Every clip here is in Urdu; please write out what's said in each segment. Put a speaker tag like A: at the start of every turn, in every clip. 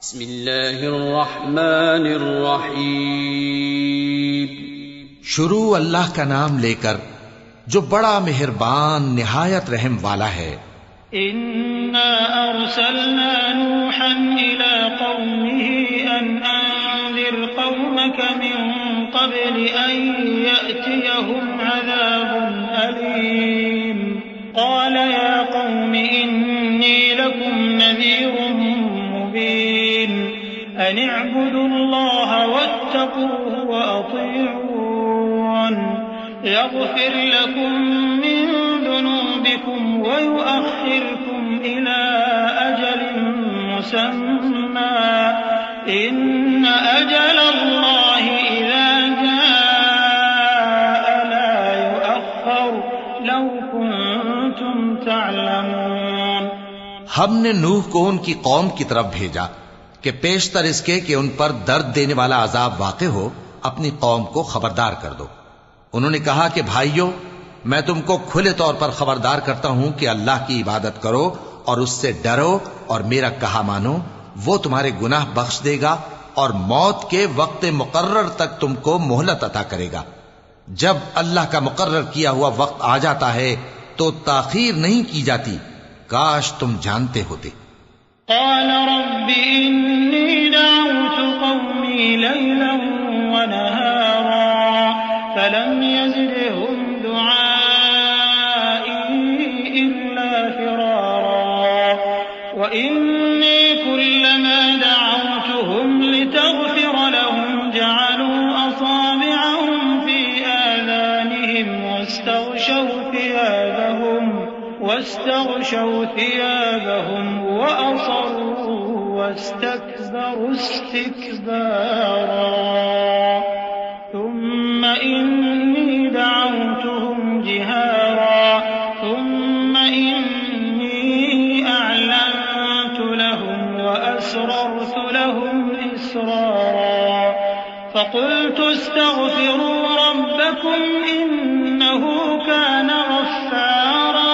A: بسم اللہ الرحمن الرحیم۔
B: شروع اللہ کا نام لے کر جو بڑا مہربان نہایت رحم والا ہے۔
C: انا ارسلنا نوحا الى قومه ان انذر قومك من قبل ان يأتيهم عذاب أليم قال يا قوم اني لكم نذير مبين ان اعبدوا الله واتقوه واطيعون يغفر لكم من ذنوبكم ويؤخركم إلى أجل مسمى إن أجل الله إذا جاء لا يؤخر لو كنتم تعلمون۔
B: ہم نے نوح کو ان کی قوم کی طرف بھیجا کہ پیشتر اس کے کہ ان پر درد دینے والا عذاب واقع ہو اپنی قوم کو خبردار کر دو۔ انہوں نے کہا کہ بھائیو، میں تم کو کھلے طور پر خبردار کرتا ہوں کہ اللہ کی عبادت کرو اور اس سے ڈرو اور میرا کہا مانو، وہ تمہارے گناہ بخش دے گا اور موت کے وقت مقرر تک تم کو مہلت عطا کرے گا۔ جب اللہ کا مقرر کیا ہوا وقت آ جاتا ہے تو تاخیر نہیں کی جاتی، کاش تم جانتے ہوتے۔
C: قال رب إني دعوت قومي ليلا ونهارا فلم يزدهم دعائي إلا فرارا وإني كلما دعوتهم لتغفر لهم جعلوا أصابعهم في آذانهم واستغشوا ثيابهم وأصروا واستكبروا استكبارا ثم إني دعوتهم جهارا ثم إني أعلنت لهم وأسررت لهم إسرارا فقلت استغفروا ربكم إنه كان غفارا۔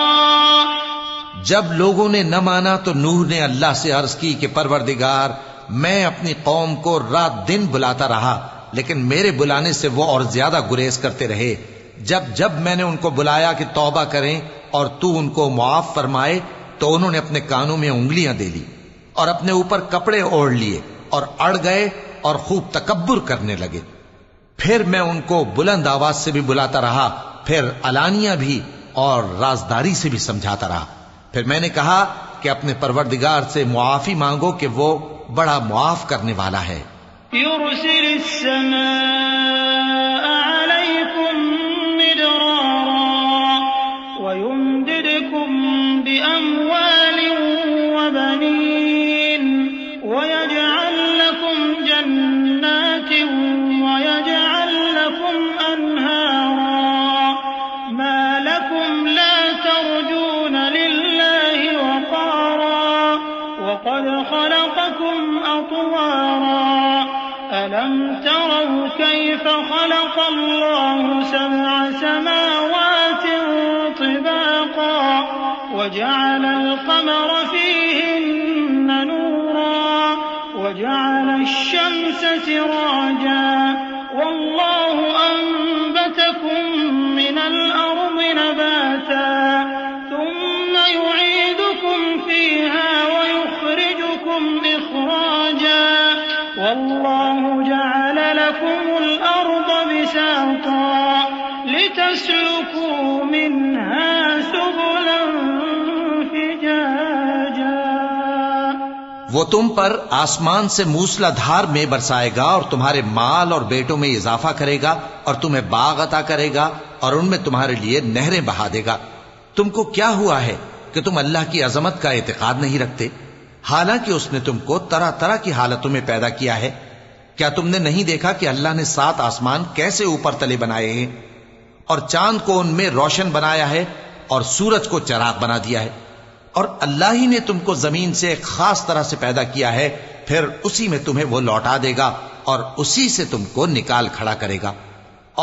B: جب لوگوں نے نہ مانا تو نوح نے اللہ سے عرض کی کہ پروردگار، میں اپنی قوم کو رات دن بلاتا رہا لیکن میرے بلانے سے وہ اور زیادہ گریز کرتے رہے۔ جب جب میں نے ان کو بلایا کہ توبہ کریں اور تو ان کو معاف فرمائے تو انہوں نے اپنے کانوں میں انگلیاں دے لی اور اپنے اوپر کپڑے اوڑھ لیے اور اڑ گئے اور خوب تکبر کرنے لگے۔ پھر میں ان کو بلند آواز سے بھی بلاتا رہا، پھر علانیہ بھی اور رازداری سے بھی سمجھاتا رہا۔ پھر میں نے کہا کہ اپنے پروردگار سے معافی مانگو کہ وہ بڑا معاف کرنے والا ہے۔
C: يرسل السماء عليكم مدرارا ويمددكم بأموال وبنين ويجعل لكم جنات ويجعل لكم أنهارا ما لكم لا ترجون لله وقارا وقد خلقكم أطوارا ألم تروا كيف خلق الله سبع سماوات طباقا وجعل القمر فيهن نورا وجعل الشمس سراجا والله أنبتكم من الأرض نباتا ثم يعيدكم فيها ويخرجكم إخراجا والله جعل لكم الأرض بساطا لتسلكوا منها سبلا فجاجا۔
B: وہ تم پر آسمان سے موسلا دھار میں برسائے گا اور تمہارے مال اور بیٹوں میں اضافہ کرے گا اور تمہیں باغ عطا کرے گا اور ان میں تمہارے لیے نہریں بہا دے گا۔ تم کو کیا ہوا ہے کہ تم اللہ کی عظمت کا اعتقاد نہیں رکھتے، حالانکہ اس نے تم کو طرح طرح کی حالتوں میں پیدا کیا ہے؟ کیا تم نے نہیں دیکھا کہ اللہ نے 7 آسمان کیسے اوپر تلے بنائے ہیں اور چاند کو ان میں روشن بنایا ہے اور سورج کو چراغ بنا دیا ہے؟ اور اللہ ہی نے تم کو زمین سے ایک خاص طرح سے پیدا کیا ہے، پھر اسی میں تمہیں وہ لوٹا دے گا اور اسی سے تم کو نکال کھڑا کرے گا۔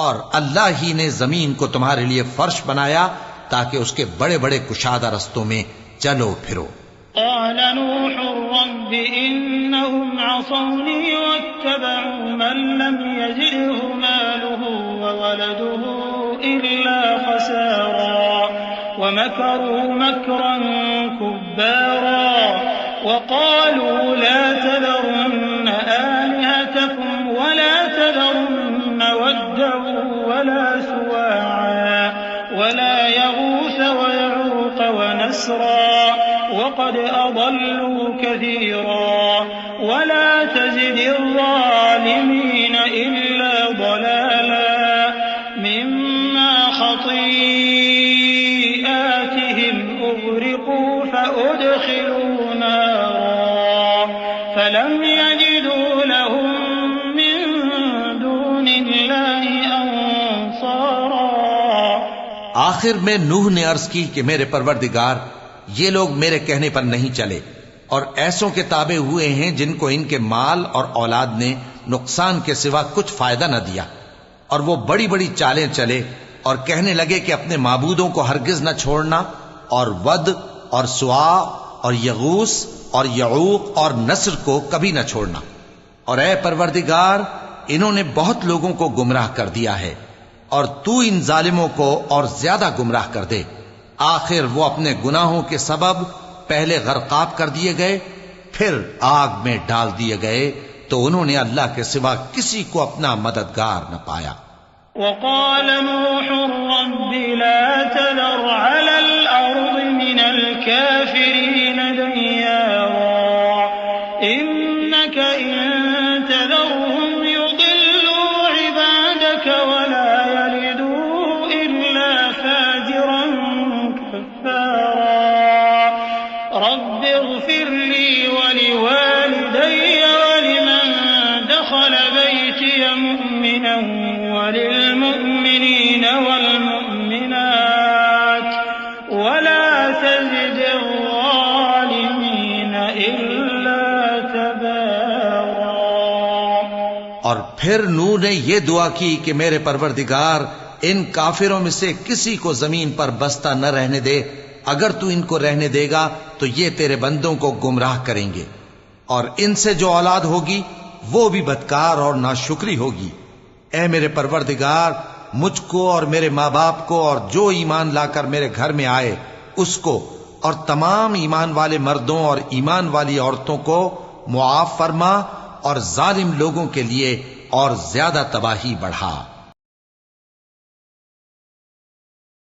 B: اور اللہ ہی نے زمین کو تمہارے لیے فرش بنایا تاکہ اس کے بڑے بڑے کشادہ رستوں میں چلو پھرو۔
C: قال نوح رب إنهم عصوني واتبعوا من لم يزده ماله وولده إلا خسارا ومكروا مكرا كبارا وقالوا لا تذرن آلهتكم ولا تذرن ودا ولا سواعا ولا يغوث ويعوق ونسرا وقد أضلوا كثيرا ولا تزد الظالمين إلا ضلالا مما خطيئاتهم أغرقوا فأدخلوا نارا فلم يجدوا لهم من دون الله أنصارا.
B: آخر میں نوح نے عرض کی کہ میرے پروردگار یہ لوگ میرے کہنے پر نہیں چلے اور ایسوں کے تابع ہوئے ہیں جن کو ان کے مال اور اولاد نے نقصان کے سوا کچھ فائدہ نہ دیا، اور وہ بڑی بڑی چالیں چلے اور کہنے لگے کہ اپنے معبودوں کو ہرگز نہ چھوڑنا، اور ود اور سوا اور یغوث اور یعوق اور نصر کو کبھی نہ چھوڑنا. اور اے پروردگار انہوں نے بہت لوگوں کو گمراہ کر دیا ہے، اور تو ان ظالموں کو اور زیادہ گمراہ کر دے. آخر وہ اپنے گناہوں کے سبب پہلے غرقاب کر دیے گئے، پھر آگ میں ڈال دیے گئے، تو انہوں نے اللہ کے سوا کسی کو اپنا مددگار نہ پایا.
C: وقال نوح رب لا تذر على الأرض من الكافرين ديارا إنك إن تذرهم يضلوا عبادك ولا يلدوا إلا فاجرا كفارا رب اغفر لي ولوالدي ولمن دخل بيتي مؤمنا وللمؤمنين والمؤمنات ولا تزد الظالمين إلا تبارا.
B: اور پھر نوح نے یہ دعا کی کہ میرے پروردگار ان کافروں میں سے کسی کو زمین پر بستہ نہ رہنے دے، اگر تو ان کو رہنے دے گا تو یہ تیرے بندوں کو گمراہ کریں گے، اور ان سے جو اولاد ہوگی وہ بھی بدکار اور ناشکری ہوگی. اے میرے پروردگار مجھ کو اور میرے ماں باپ کو اور جو ایمان لا کر میرے گھر میں آئے اس کو اور تمام ایمان والے مردوں اور ایمان والی عورتوں کو معاف فرما، اور ظالم لوگوں کے لیے اور زیادہ تباہی بڑھا.